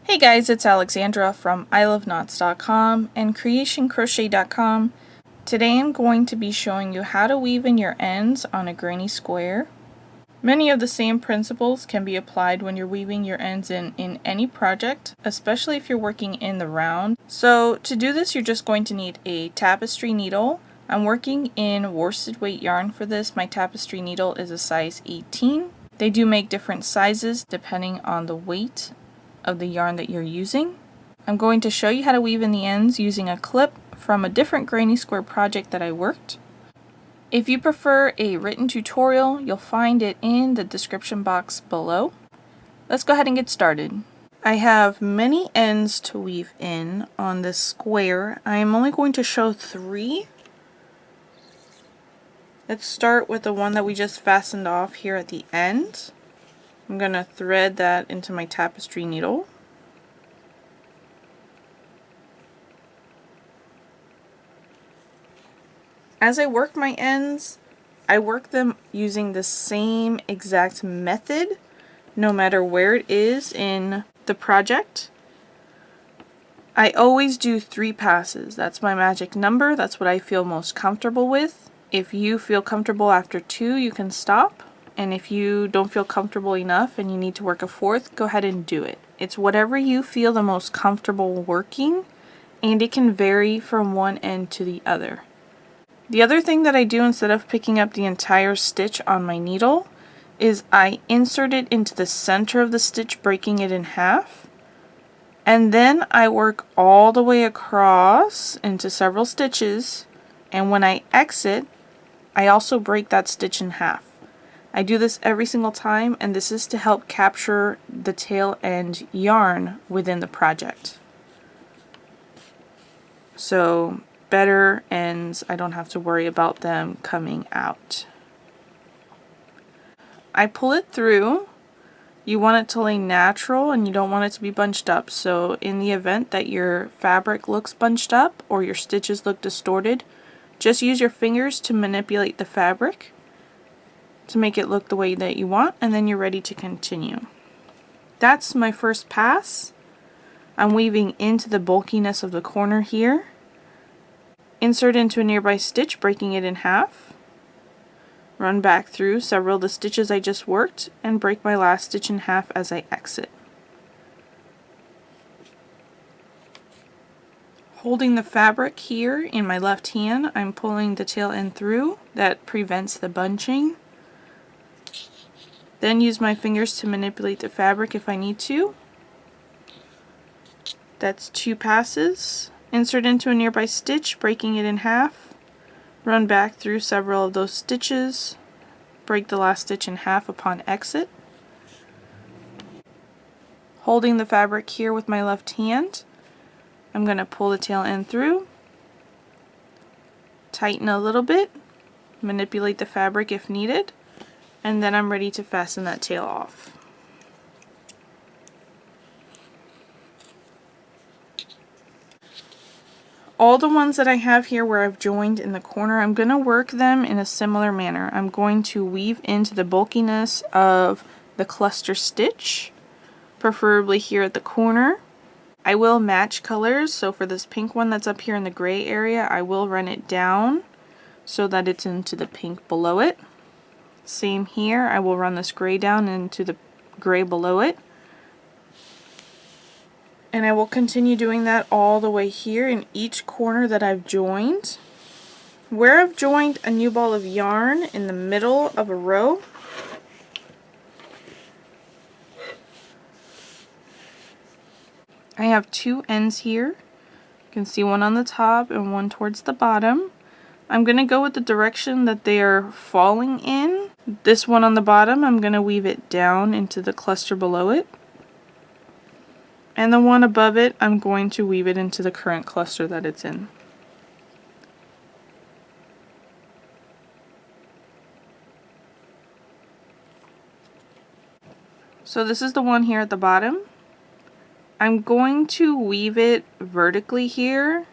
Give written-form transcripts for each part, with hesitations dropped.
Hey guys, it's Alexandra from EyeLoveKnots.com and CreationCrochet.com. Today I'm going to be showing you how to weave in your ends on a granny square. Many of the same principles can be applied when you're weaving your ends in any project, especially if you're working in the round. So to do this, you're just going to need a tapestry needle. I'm working in worsted weight yarn for this. My tapestry needle is a size 18. They do make different sizes depending on the weight of the yarn that you're using. I'm going to show you how to weave in the ends using a clip from a different granny square project that I worked. If you prefer a written tutorial, you'll find it in the description box below. Let's go ahead and get started. I have many ends to weave in on this square. I am only going to show 3. Let's start with the one that we just fastened off here at the end. I'm going to thread that into my tapestry needle. As I work my ends, I work them using the same exact method, no matter where it is in the project. I always do 3 passes. That's my magic number. That's what I feel most comfortable with. If you feel comfortable after 2, you can stop. And if you don't feel comfortable enough and you need to work a 4th, go ahead and do it. It's whatever you feel the most comfortable working, and it can vary from one end to the other. The other thing that I do instead of picking up the entire stitch on my needle is I insert it into the center of the stitch, breaking it in half, and then I work all the way across into several stitches, and when I exit, I also break that stitch in half. I do this every single time, and this is to help capture the tail end yarn within the project. So better ends, I don't have to worry about them coming out. I pull it through. You want it to lay natural and you don't want it to be bunched up. So in the event that your fabric looks bunched up or your stitches look distorted, just use your fingers to manipulate the fabric to make it look the way that you want, and then you're ready to continue. That's my first pass. I'm weaving into the bulkiness of the corner here. Insert into a nearby stitch, breaking it in half. Run back through several of the stitches I just worked and break my last stitch in half as I exit. Holding the fabric here in my left hand, I'm pulling the tail end through. That prevents the bunching. Then use my fingers to manipulate the fabric if I need to. That's 2 passes. Insert into a nearby stitch, breaking it in half. Run back through several of those stitches. Break the last stitch in half upon exit. Holding the fabric here with my left hand, I'm going to pull the tail end through. Tighten a little bit. Manipulate the fabric if needed. And then I'm ready to fasten that tail off. All the ones that I have here where I've joined in the corner, I'm going to work them in a similar manner. I'm going to weave into the bulkiness of the cluster stitch, preferably here at the corner. I will match colors, so for this pink one that's up here in the gray area, I will run it down so that it's into the pink below it. Same here, I will run this gray down into the gray below it. And I will continue doing that all the way here in each corner that I've joined. Where I've joined a new ball of yarn in the middle of a row, I have 2 ends here. You can see one on the top and one towards the bottom. I'm going to go with the direction that they are falling in. This one on the bottom, I'm going to weave it down into the cluster below it. And the one above it, I'm going to weave it into the current cluster that it's in. So this is the one here at the bottom. I'm going to weave it vertically here.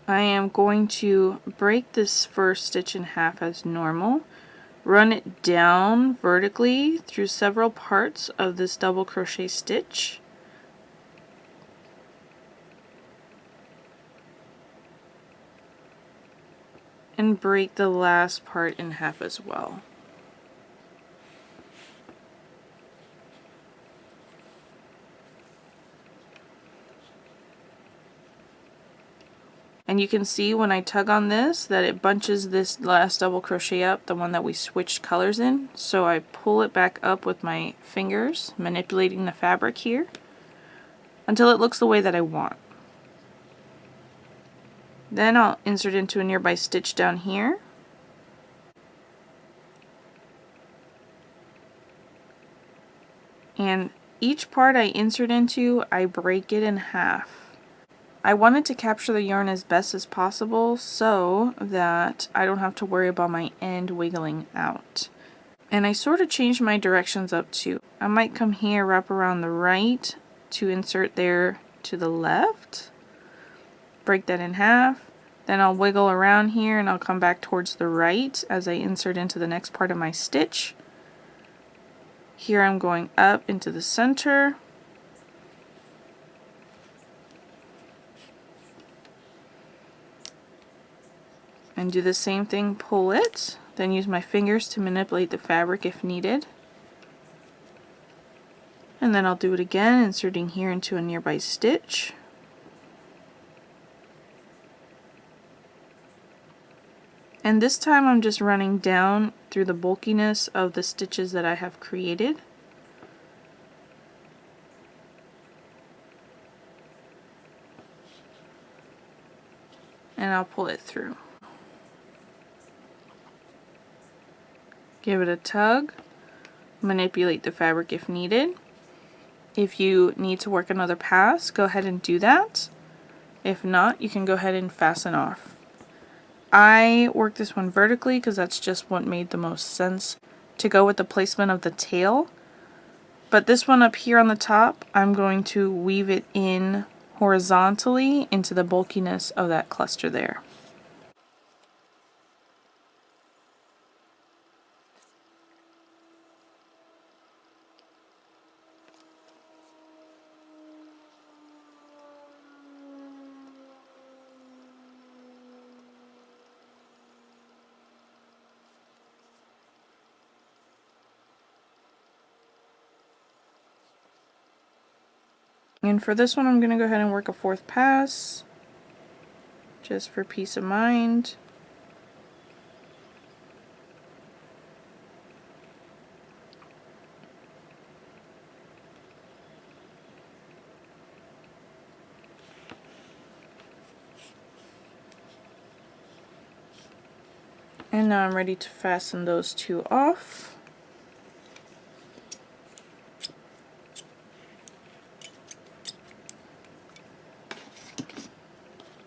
I am going to break this first stitch in half as normal, run it down vertically through several parts of this double crochet stitch, and break the last part in half as well. And you can see when I tug on this that it bunches this last double crochet up, the one that we switched colors in. So I pull it back up with my fingers, manipulating the fabric here until it looks the way that I want. Then I'll insert into a nearby stitch down here. And each part I insert into, I break it in half. I wanted to capture the yarn as best as possible so that I don't have to worry about my end wiggling out. And I sort of changed my directions up too. I might come here, wrap around the right to insert there to the left. Break that in half. Then I'll wiggle around here and I'll come back towards the right as I insert into the next part of my stitch. Here I'm going up into the center. And do the same thing, pull it, then use my fingers to manipulate the fabric if needed. And then I'll do it again, inserting here into a nearby stitch. And this time I'm just running down through the bulkiness of the stitches that I have created. And I'll pull it through. Give it a tug, manipulate the fabric if needed. If you need to work another pass, go ahead and do that. If not, you can go ahead and fasten off. I work this one vertically because that's just what made the most sense to go with the placement of the tail. But this one up here on the top, I'm going to weave it in horizontally into the bulkiness of that cluster there. And for this one, I'm going to go ahead and work a 4th pass, just for peace of mind. And now I'm ready to fasten those two off.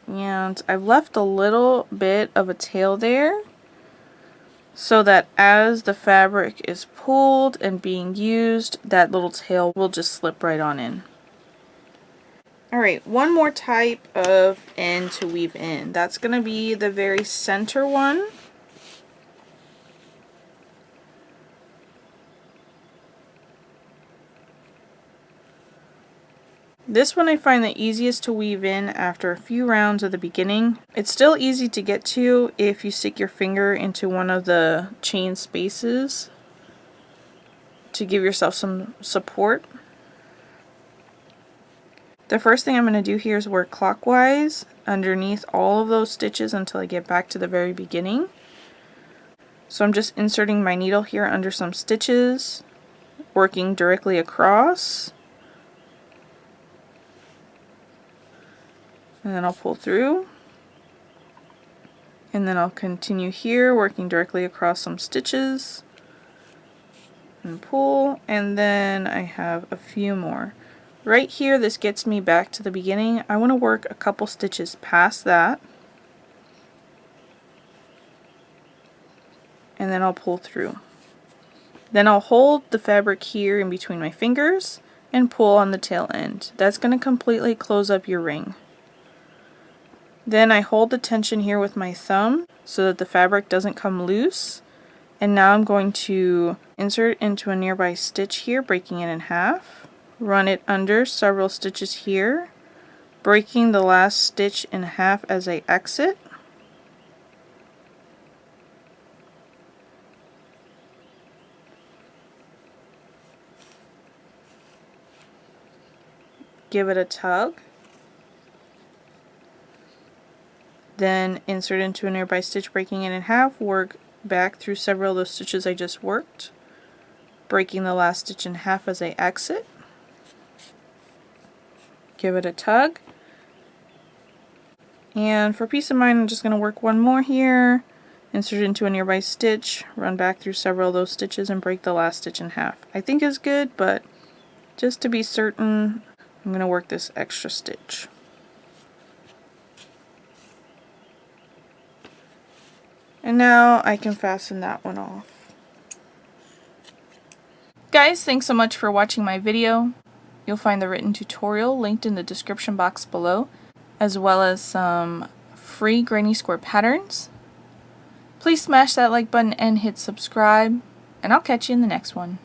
And I've left a little bit of a tail there so that as the fabric is pulled and being used, that little tail will just slip right on in. Alright, one more type of end to weave in. That's going to be the very center one. This one I find the easiest to weave in after a few rounds at the beginning. It's still easy to get to if you stick your finger into one of the chain spaces to give yourself some support. The first thing I'm going to do here is work clockwise underneath all of those stitches until I get back to the very beginning. So I'm just inserting my needle here under some stitches, working directly across. And then I'll pull through, and then I'll continue here working directly across some stitches and pull, and then I have a few more. Right here, this gets me back to the beginning. I want to work a couple stitches past that, and then I'll pull through. Then I'll hold the fabric here in between my fingers and pull on the tail end. That's going to completely close up your ring. Then I hold the tension here with my thumb so that the fabric doesn't come loose. And now I'm going to insert into a nearby stitch here, breaking it in half. Run it under several stitches here, breaking the last stitch in half as I exit. give it a tug, then insert into a nearby stitch, breaking it in half, work back through several of those stitches I just worked, breaking the last stitch in half as I exit, give it a tug, and for peace of mind I'm just going to work one more here, insert into a nearby stitch, run back through several of those stitches and break the last stitch in half. I think is good, but just to be certain I'm going to work this extra stitch. And now I can fasten that one off. Guys, thanks so much for watching my video. You'll find the written tutorial linked in the description box below, as well as some free granny square patterns. Please smash that like button and hit subscribe, and I'll catch you in the next one.